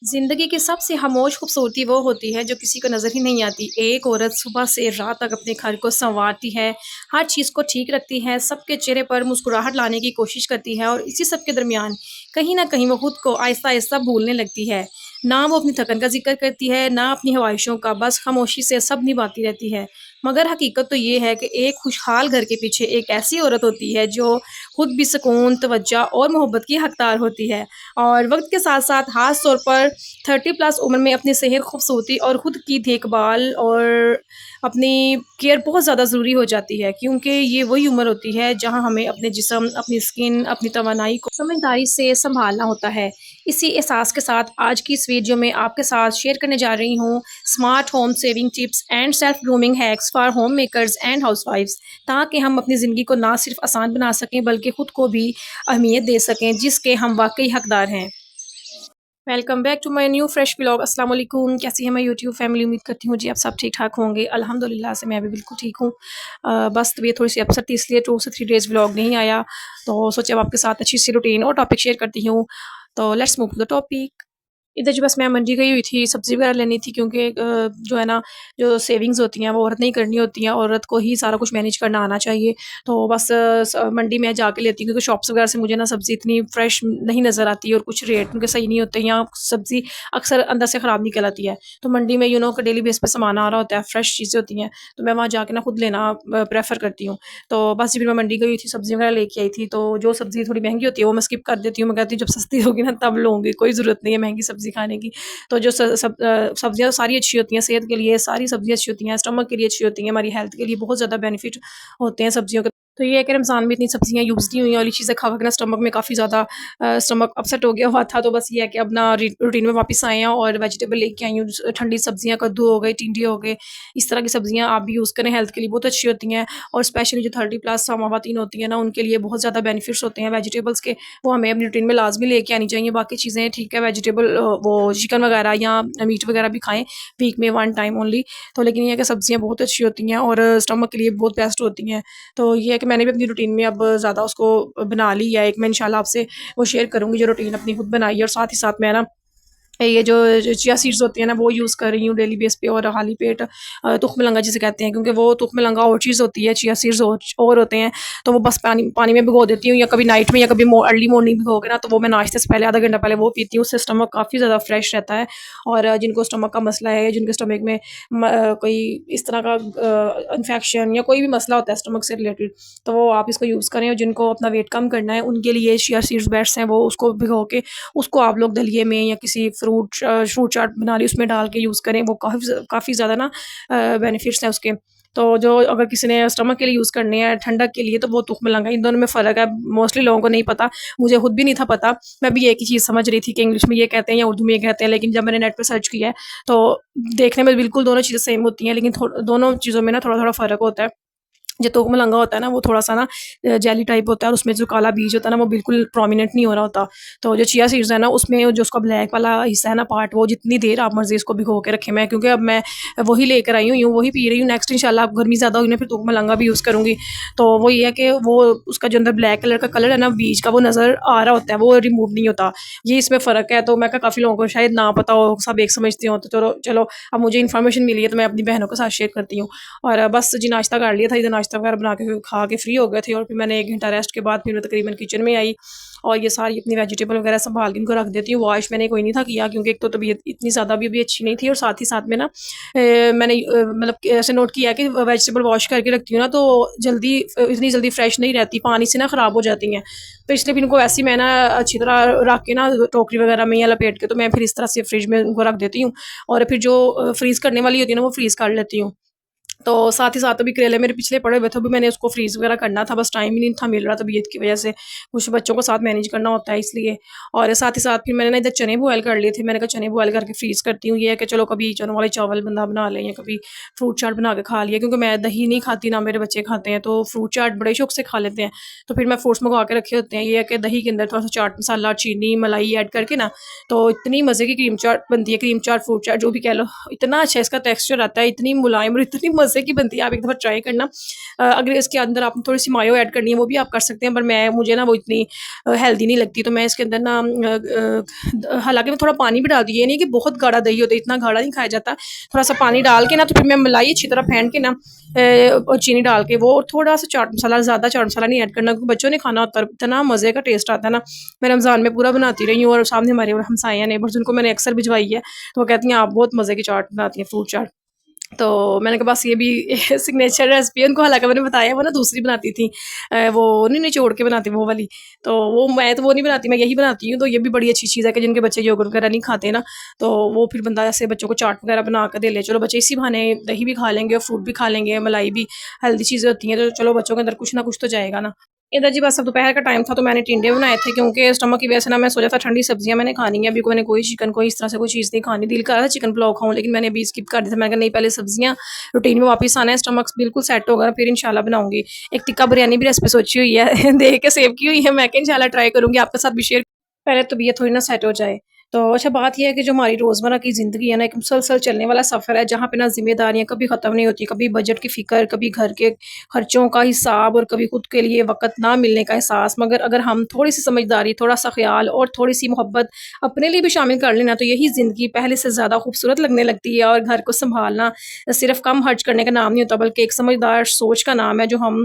ज़िंदगी की सबसे खामोश खूबसूरती वो होती है जो किसी को नज़र ही नहीं आती। एक औरत सुबह से रात तक अपने घर को सँवारती है, हर चीज़ को ठीक रखती है, सबके चेहरे पर मुस्कुराहट लाने की कोशिश करती है और इसी सब के दरमियान कहीं न कहीं वो खुद को आहिस्ता-आहिस्ता भूलने लगती है। ना वो अपनी थकन का ज़िक्र करती है, ना अपनी ख्वाहिशों का, बस खामोशी से सब निभाती रहती है। मगर हकीकत तो ये है कि एक खुशहाल घर के पीछे एक ऐसी औरत होती है जो खुद भी सुकून, तवज्जो और मोहब्बत की हकदार होती है। और वक़्त के साथ-साथ ख़ास तौर पर 30 प्लस उम्र में अपनी सेहत, खूबसूरती और खुद की देखभाल और अपनी केयर बहुत ज़्यादा ज़रूरी हो जाती है, क्योंकि ये वही उम्र होती है जहाँ हमें अपने जिस्म, अपनी स्किन, अपनी तवानाई को समझदारी से सँभालना होता है। इसी एहसास के साथ आज की इस वीडियो में आपके साथ शेयर करने जा रही हूँ smart home saving tips and self grooming hacks for homemakers and हाउसवाइफ्स, ताकि हम अपनी ज़िंदगी को ना सिर्फ़ आसान बना सकें बल्कि खुद को भी अहमियत दे सकें जिसके हम वाक़ई हकदार हैं। Welcome back to my new fresh vlog. अस्सलाम वालेकुम। कैसी है मैं यूट्यूब फैमिली? उम्मीद करती हूँ जी आप सब ठीक-ठाक होंगे। अल्हम्दुलिल्लाह से मैं भी बिल्कुल ठीक हूँ। बस तबीयत थोड़ी-सी अपसेट थी, इसलिए 2 से 3 डेज़ व्लॉग नहीं आया। तो सोचा अब आपके साथ अच्छी-सी रूटीन और टॉपिक शेयर करती हूँ। तो let's move to the topic. इधर जो बस मैं मंडी गई हुई थी, सब्ज़ी वगैरह लेनी थी, क्योंकि जो है ना, जो सेविंग्स होती हैं वो औरत ने ही करनी होती हैं, औरत को ही सारा कुछ मैनेज करना आना चाहिए। तो बस मंडी में जाके लेती हूँ, क्योंकि शॉप्स वगैरह से मुझे ना सब्ज़ी इतनी फ्रेश नहीं नज़र आती और कुछ रेट उनके सही नहीं होते, या सब्ज़ी अक्सर अंदर से ख़राब निकल आती है। तो मंडी में डेली बेस पे सामान आ रहा होता है, फ्रेश चीज़ें होती हैं, तो मैं वहाँ जाके ना खुद लेना प्रेफ़र करती हूँ। तो बस फिर मैं मंडी गई थी, सब्ज़ी वगैरह लेके आई थी, तो जो सब्ज़ी थोड़ी महँगी होती है वो मैं स्किप कर देती हूँ। मैं कहती हूँ जब सस्ती होगी ना तब लूँगी, कोई ज़रूरत नहीं है महँगी सब्ज़ी खाने की। तो जो सब्जियाँ सारी अच्छी होती हैं सेहत के लिए, सारी सब्जियाँ अच्छी होती हैं, स्टमक के लिए अच्छी होती हैं, हमारी हेल्थ के लिए बहुत ज़्यादा बेनिफिट होते हैं सब्जियों के। तो ये है कि रमज़ान में इतनी सब्जियाँ यूज़ नहीं हुई, ऑयली चीज़ें खा के ना स्टमक में काफ़ी ज़्यादा स्टमक अपसेट हो गया हुआ था। तो बस ये है कि अब ना रूटीन में वापस आए हैं और वेजिटेबल लेके आई हूँ। ठंडी सब्जियाँ, कद्दू हो गए, टिंडे हो गए, इस तरह की सब्जियाँ आप भी यूज़ करें, हेल्थ के लिए बहुत अच्छी होती हैं। और स्पेशली जो 30 प्लस ख़वातीन होती हैं ना, उनके लिए बहुत ज़्यादा बेनिफिट्स होते हैं वेजिटेबल्स के, वो हमें अपनी रूटीन में लाज़मी लेके आनी चाहिए। बाकी चीज़ें ठीक है, वेजिटेबल वो चिकन वगैरह या मीट वगैरह भी खाएँ वीक में 1 टाइम ओनली। तो लेकिन ये है कि सब्जियाँ बहुत अच्छी होती हैं और स्टमक के लिए बहुत बेस्ट होती हैं। तो ये है कि मैंने भी अपनी रूटीन में अब ज़्यादा उसको बना ली है। एक मैं इंशाल्लाह आपसे वो शेयर करूँगी जो रूटीन अपनी खुद बनाई है, और साथ ही साथ मैं ना ये जो चिया सीड्स होती हैं ना वो यूज़ कर रही हूँ डेली बेस पे, और खाली पेट तुख्मलंगा जिसे कहते हैं, क्योंकि वो तुख्मलंगा और चीज़ होती है, चिया सीड्स और होते हैं। तो वो बस पानी पानी में भिगो देती हूँ, या कभी नाइट में या कभी अर्ली मॉर्निंग भिगो के ना, तो वो मैं नाश्ते से पहले आधा घंटा पहले वो पीती हूँ। उससे स्टमक काफ़ी ज़्यादा फ्रेश रहता है। और जिनको स्टमक का मसला है, जिनके स्टमक में कोई इस तरह का इन्फेक्शन या कोई भी मसला होता है स्टमक से रिलेटेड, तो वो आप इसको यूज़ करें। और जिनको अपना वेट कम करना है उनके लिए चिया सीड्स बेस्ट हैं, वो उसको भिगो के उसको आप लोग दलिए में या किसी फ्रूट चाट बना ली उसमें डाल के यूज़ करें, वो काफ़ी ज़्यादा ना बेनिफिट्स हैं उसके। तो जो अगर किसी ने स्टमक के लिए यूज़ करने हैं, ठंडक के लिए, तो वो तुख्मलंगा, इन दोनों में फ़र्क है। मोस्टली लोगों को नहीं पता, मुझे खुद भी नहीं था पता। मैं भी एक ही चीज़ समझ रही थी कि इंग्लिश में ये कहते हैं या उर्दू में ये कहते हैं, लेकिन जब मैंने नेट पे सर्च किया है तो देखने में बिल्कुल दोनों चीज़ें सेम होती हैं, लेकिन दोनों चीज़ों में ना थोड़ा-थोड़ा फ़र्क होता है। जो तुखमलंगा होता है ना वो थोड़ा-सा ना जेली टाइप होता है, और उसमें जो काला बीज होता है ना वो बिल्कुल प्रोमिनेंट नहीं हो रहा होता। तो जो चिया सीड्स है ना उसमें जो उसका ब्लैक वाला हिस्सा है ना पार्ट, वो जितनी देर आप मर्ज़ी इसको भिगो के रखें। मैं क्योंकि अब मैं वही लेकर आई हूँ, यूँ वही पी रही हूँ। नेक्स्ट इंशाल्लाह अब गर्मी ज़्यादा होगी ना फिर तुखमलंगा भी यूज़ करूँगी। तो वो ये है कि वो उसका जो अंदर ब्लैक कलर का कलर है ना बीज का, वो नज़र आ रहा होता है, वो रिमूव नहीं होता। ये इसमें फ़र्क है। तो मैं कहा काफ़ी लोगों को शायद ना पता हो, सब एक समझते हो, तो चलो चलो अब मुझे इन्फॉर्मेशन मिली है तो मैं अपनी बहनों के साथ शेयर करती हूँ। और बस जी नाश्ता कर लिया था, इधर नाश्ता वगैरह बना के खा के फ्री हो गए थे, और फिर मैंने 1 घंटा रेस्ट के बाद फिर मैं तकरीबन किचन में आई, और ये सारी अपनी वेजिटेबल वगैरह संभाल के इनको रख देती हूँ। वॉश मैंने कोई नहीं था किया, क्योंकि एक तो तबीयत इतनी ज़्यादा भी अभी अच्छी नहीं थी, और साथ ही साथ में ना मैंने मतलब कि ऐसे नोट किया कि वेजिटेबल वॉश करके रखती हूँ ना तो जल्दी इतनी जल्दी फ्रेश नहीं रहती, पानी से ना ख़राब हो जाती हैं। तो इसलिए फिर इनको ऐसे ही मैं ना अच्छी तरह रख के ना टोकरी वगैरह में या लपेट के, तो मैं फिर इस तरह से फ्रिज में उनको रख देती हूँ, और फिर जो फ्रीज़ करने वाली होती है ना वो फ्रीज़ कर लेती हूँ। तो साथ ही साथ अभी करेले मेरे पिछले पड़े हुए थे, अभी मैंने उसको फ्रीज़ वगैरह करना था, बस टाइम ही नहीं था मिल रहा तबीयत की वजह से, कुछ बच्चों को साथ मैनेज करना होता है इसलिए। और साथ ही साथ फिर मैंने ना इधर चने बॉयल कर लिए थे, मैंने कहा चने बॉयल करके फ्रीज़ करती हूँ। ये है कि चलो कभी चनों वाले चावल बंदा बना ले, या कभी फ्रूट चाट बना के खा लिया, क्योंकि मैं दही नहीं खाती ना मेरे बच्चे खाते हैं, तो फ्रूट चाट बड़े शौक से खा लेते हैं। तो फिर मैं फ्रूट्स मंगवा के रखे होते हैं। ये है कि दही के अंदर थोड़ा सा चाट मसाला, चीनी, मलाई ऐड करके ना, तो इतनी मज़े की क्रीम चाट बनती है, क्रीम चाट, फ्रूट चाट जो भी कह लो, इतना अच्छा इसका टेक्सचर आता है, इतनी मुलायम और इतनी मज़े मज़े की बनती है, आप एक दफ़ा ट्राई करना। अगर इसके अंदर आपने थोड़ी-सी मायो ऐड करनी है वो भी आप कर सकते हैं, पर मुझे ना वो इतनी हेल्दी नहीं लगती, तो मैं इसके अंदर ना हालाँकि मैं थोड़ा पानी भी डालती हूँ, ये नहीं कि बहुत गाढ़ा दही होता है, इतना गाढ़ा नहीं खाया जाता। थोड़ा-सा पानी डाल के ना, तो फिर मैं मलाई अच्छी तरह फेंट के ना और चीनी डाल के वो, और थोड़ा-सा चाट मसाला, ज़्यादा चाट मसाला नहीं ऐड करना क्योंकि बच्चों ने खाना होता है, इतना मज़े का टेस्ट आता है ना। मैं रमज़ान में पूरा बनाती रही हूँ, और सामने हमारे हमसाए हैं नेबर्स, उनको मैंने अक्सर भिजवाई है, तो वो कहती हैं आप बहुत मज़े की चाट बनाती हैं, फ्रूट चाट। तो मैंने कहा बस ये भी सिग्नेचर रेसिपी है उनको, हालाँकि मैंने बताया वो ना दूसरी बनाती थी, वो नहीं निचोड़ के बनाती वो वाली, तो मैं नहीं बनाती, मैं यही बनाती हूँ। तो ये भी बड़ी अच्छी चीज़ है कि जिनके बच्चे योगर्ट वगैरह नहीं खाते ना, तो वो फिर बंदा ऐसे बच्चों को चाट वगैरह बना कर दे ले, चलो बच्चे इसी बहाने दही भी खा लेंगे और फ्रूट भी खा लेंगे, मलाई भी हेल्दी चीज़ें होती हैं, तो चलो बच्चों के अंदर कुछ ना कुछ तो जाएगा ना। इधर जी बस अब दोपहर का टाइम था, तो मैंने टिंडे बनाए थे क्योंकि स्टमक की वजह से ना मैं सोचा था ठंडी सब्जियां मैंने खानी है, अभी को मैंने कोई चिकन, कोई इस तरह से कोई चीज़ नहीं खानी, दिल कर रहा था चिकन पुलाव खाऊं, लेकिन मैंने अभी स्किप कर दिया था। मैंने कहा नहीं, पहले सब्जियां, रूटीन में वापस आना है, स्टमक बिल्कुल सेट होगा फिर इंशाल्लाह बनाऊंगी। एक टिक्का बिरयानी भी रेसिपी सोची हुई है देख के सेव की हुई है, मैं इंशाल्लाह ट्राई करूंगी, आपके साथ भी शेयर। पहले तबीयत थोड़ी ना सेट हो जाए। तो अच्छा, बात ये है कि जो हमारी रोज़मर्रा की ज़िंदगी है ना, एक मुसलसल चलने वाला सफ़र है, जहाँ पे ना ज़िम्मेदारियाँ कभी ख़त्म नहीं होती, कभी बजट की फ़िक्र, कभी घर के खर्चों का हिसाब, और कभी खुद के लिए वक़्त ना मिलने का एहसास। मगर अगर हम थोड़ी-सी समझदारी, थोड़ा-सा ख़्याल और थोड़ी-सी मोहब्बत अपने लिए भी शामिल कर लें ना, तो यही ज़िंदगी पहले से ज़्यादा खूबसूरत लगने लगती है। और घर को सँभालना सिर्फ़ कम खर्च करने का नाम नहीं होता, बल्कि एक समझदार सोच का नाम है, जो हम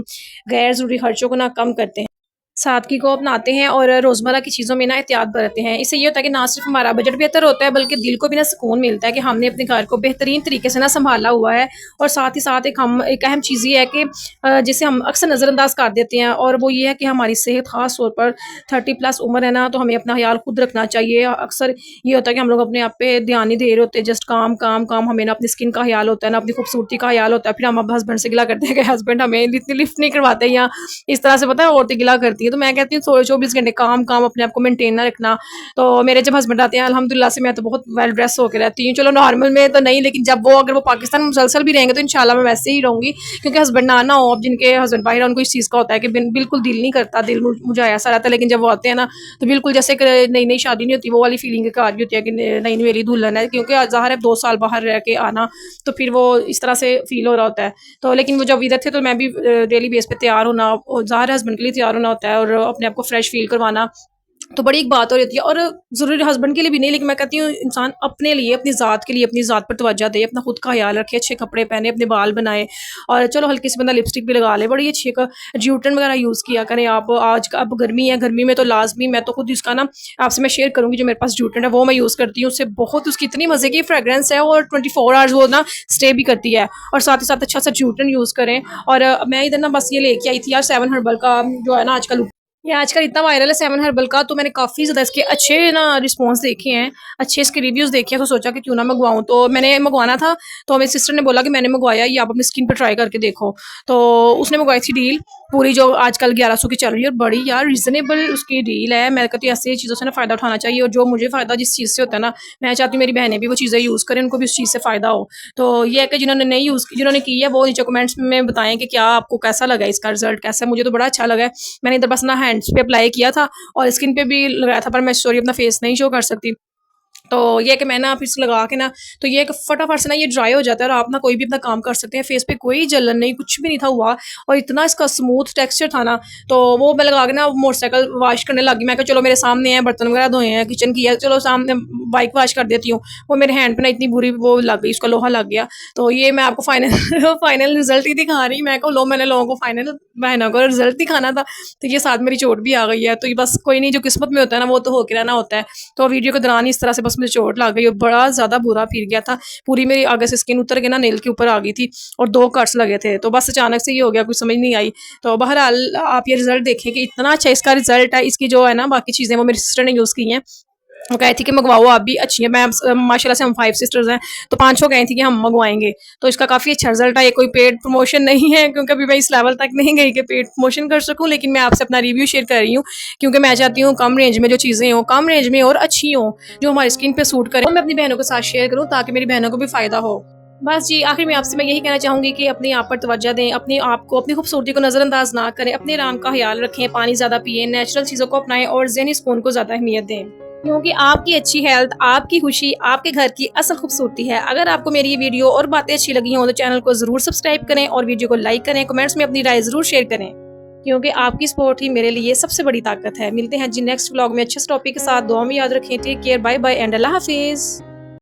गैर ज़रूरी खर्चों को ना कम करते हैं, सादगी को अपनाते हैं और रोज़मर्रा की चीज़ों में ना एहतियात बरतते हैं। इससे ये होता है कि ना सिर्फ़ हमारा बजट बेहतर होता है, बल्कि दिल को भी ना सुकून मिलता है कि हमने अपने घर को बेहतरीन तरीके से ना सँभाला हुआ है। और साथ ही साथ एक अहम चीज़ ये है कि जिसे हम अक्सर नज़रअंदाज़ कर देते हैं, और वो ये है कि हमारी सेहत, ख़ास तौर पर 30 प्लस उम्र है ना, तो हमें अपना ख़्याल खुद रखना चाहिए। अक्सर ये होता है कि हम लोग अपने आप पे ध्यान नहीं दे रहे होते, जस्ट काम, काम, काम। हमें ना अपनी स्किन का ख़्याल होता है, ना अपनी खूबसूरती का ख़्याल होता है। फिर हम अब हस्बैंड से गिला करते हैं कि हस्बैंड हमें इतनी लिफ्ट नहीं करवाते, या इस तरह से, पता है, औरतें गिला करती हैं। तो मैं कहती हूँ 24 घंटे काम, काम, अपने आप को मेंटेन ना रखना। तो मेरे जब हस्बैंड आते हैं, अल्हम्दुलिल्लाह से मैं तो बहुत वेल ड्रेस होके रहती हूँ। चलो नॉर्मल में तो नहीं, लेकिन जब वो, अगर वो पाकिस्तान में मुसलसल भी रहेंगे, तो इंशाल्लाह मैं वैसे ही रहूँगी, क्योंकि हस्बैंड ना ना हो। अब जिनके हस्बैंड बाहर हैं, उनको इस चीज़ का होता है कि बिल्कुल दिल नहीं करता, दिल मुझे ऐसा रहता है। लेकिन जब वो आते हैं ना, तो बिल्कुल जैसे कि नई नई शादी नहीं होती, वो वाली फीलिंग एक आ रही होती है कि नई नई मेरी दुल्हन है, क्योंकि ज़ाहिर है 2 साल बाहर रह के आना, तो फिर वो इस तरह से फील हो रहा होता है। तो लेकिन वो जब इधर थे, तो मैं भी डेली बेस पे तैयार होना, और ज़ाहिर है हस्बैंड के लिए तैयार होना होता है, और अपने आप को फ्रेश फील करवाना, तो बड़ी एक बात हो रही होती है। और ज़रूरी हस्बैंड के लिए भी नहीं, लेकिन मैं कहती हूँ इंसान अपने लिए, अपनी ज़ात के लिए, अपनी ज़ात पर तवज्जो दे, अपना खुद का ख्याल रखे, अच्छे कपड़े पहने, अपने बाल बनाए, और चलो हल्की सी बंदा लिपस्टिक भी लगा ले, बड़ी अच्छी एक ड्यूटन वगैरह यूज़ किया करें आप। आज का अब गर्मी है, गर्मी में तो लाजमी, मैं तो खुद इसका ना आपसे मैं शेयर करूँगी, जो मेरे पास ड्यूटन है वो मैं यूज़ करती हूँ, उससे बहुत, उसकी इतनी मज़े की फ्रेग्रेंस है, और 24 आवर्स वो ना स्टे भी करती है। और साथ ही साथ अच्छा सा ड्यूटन यूज़ करें। और मैं इधर ना बस ये लेके आई थी यार, 7 हर्बल का, जो है ना आजकल, ये आजकल इतना वायरल है 7 हर्बल का, तो मैंने काफ़ी ज़्यादा इसके अच्छे ना रिस्पॉन्स देखे हैं, अच्छे इसके रिव्यूज़ देखे हैं, तो सोचा कि क्यों ना मँगवाऊँ। तो मैंने मँगवाना था, तो मेरी सिस्टर ने बोला कि मैंने मँगवाया, ये आप अपनी स्किन पे ट्राई करके देखो। तो उसने मँगवाई थी डील पूरी, जो आजकल 1100 की चल रही है, और बड़ी यार रीज़नेबल उसकी डील है। मैं कहती हूँ ऐसी चीज़ों से ना फ़ायदा उठाना चाहिए, और जो मुझे फ़ायदा जिस चीज़ से होता है ना, मैं चाहती हूँ मेरी बहनें भी वो चीज़ें यूज़ करें, उनको भी उस चीज़ से फ़ायदा हो। तो ये है कि जिन्होंने की है, वो नीचे कमेंट्स में बताएँ कि क्या आपको कैसा लगा, इसका रिज़ल्ट कैसा है? मुझे तो बड़ा अच्छा लगा है। मैंने इधर बस ना हैंड्स पे अप्लाई किया था, और स्किन पे भी लगाया था, पर मैं सॉरी अपना फेस नहीं शो कर सकती। तो ये है कि मैं ना फिर से लगा के ना, तो ये कि फटाफट से ना ये ड्राई हो जाता है, और आप ना कोई भी अपना काम कर सकते हैं। फेस पे कोई जलन नहीं, कुछ भी नहीं था हुआ, और इतना इसका स्मूथ टेक्सचर था ना। तो वो मैं लगा के ना मोटरसाइकिल वॉश करने लगी। मैं कहा चलो मेरे सामने है, बर्तन वगैरह धोए हैं, किचन की है, चलो सामने बाइक वॉश कर देती हूँ। वो मेरे हैंड पे ना इतनी बुरी वो लग गई, उसका लोहा लग गया। तो ये मैं आपको फाइनल फाइनल रिजल्ट ही दिखा रही। मैं कहूँ लो, मैंने लोगों को फाइनल बहनों को रिजल्ट दिखाना था, तो ये साथ मेरी चोट भी आ गई है। तो ये बस कोई नहीं, जो किस्मत में होता है ना, वो तो होके रहना होता है। तो वीडियो के दौरान ही इस तरह से बस मुझे चोट लग गई, और बड़ा ज़्यादा बुरा फिर गया था। पूरी मेरी आगे से स्किन उतर के ना नेल के ऊपर आ गई थी, और 2 कट्स लगे थे। तो बस अचानक से ये हो गया, कुछ समझ नहीं आई। तो बहरहाल आप ये रिजल्ट देखें कि इतना अच्छा इसका रिजल्ट है। इसकी जो है ना बाकी चीज़ें, वो मेरी सिस्टर ने यूज़ की हैं, वो कही थी कि मंगवाओ आप भी, अच्छी है। मैं माशाल्लाह से हम 5 सिस्टर्स हैं, तो 5 कही थी कि हम मंगवाएंगे। तो इसका काफ़ी अच्छा रिजल्ट है। ये कोई पेड प्रमोशन नहीं है, क्योंकि अभी मैं इस लेवल तक नहीं गई कि पेड प्रमोशन कर सकूं, लेकिन मैं आपसे अपना रिव्यू शेयर कर रही हूँ, क्योंकि मैं चाहती हूँ कम रेंज में जो चीज़ें हों, कम रेंज में और अच्छी हों, जो हमारी स्किन पे सूट करें, मैं अपनी बहनों के साथ शेयर करूँ, ताकि मेरी बहनों को भी फ़ायदा हो। बस जी, आखिर में आपसे मैं यही कहना चाहूँगी कि अपने आप पर तवज्जो दें, अपने आप को, अपनी खूबसूरती को नज़रअंदाज ना करें, अपने आराम का ख्याल रखें, पानी ज़्यादा पिएं, नेचुरल चीज़ों को अपनाएं, और ज़हनी सुकून को ज़्यादा अहमियत दें। क्योंकि आपकी अच्छी हेल्थ, आपकी खुशी, आपके घर की असल खूबसूरती है। अगर आपको मेरी ये वीडियो और बातें अच्छी लगी हों तो चैनल को ज़रूर सब्सक्राइब करें और वीडियो को लाइक करें, कमेंट्स में अपनी राय ज़रूर शेयर करें। क्योंकि आपकी सपोर्ट ही मेरे लिए सबसे बड़ी ताकत है। मिलते हैं जी नेक्स्ट व्लॉग में अच्छे से टॉपिक के साथ। दुआ में याद रखें। Take care, bye bye and अल्लाह हाफिज़।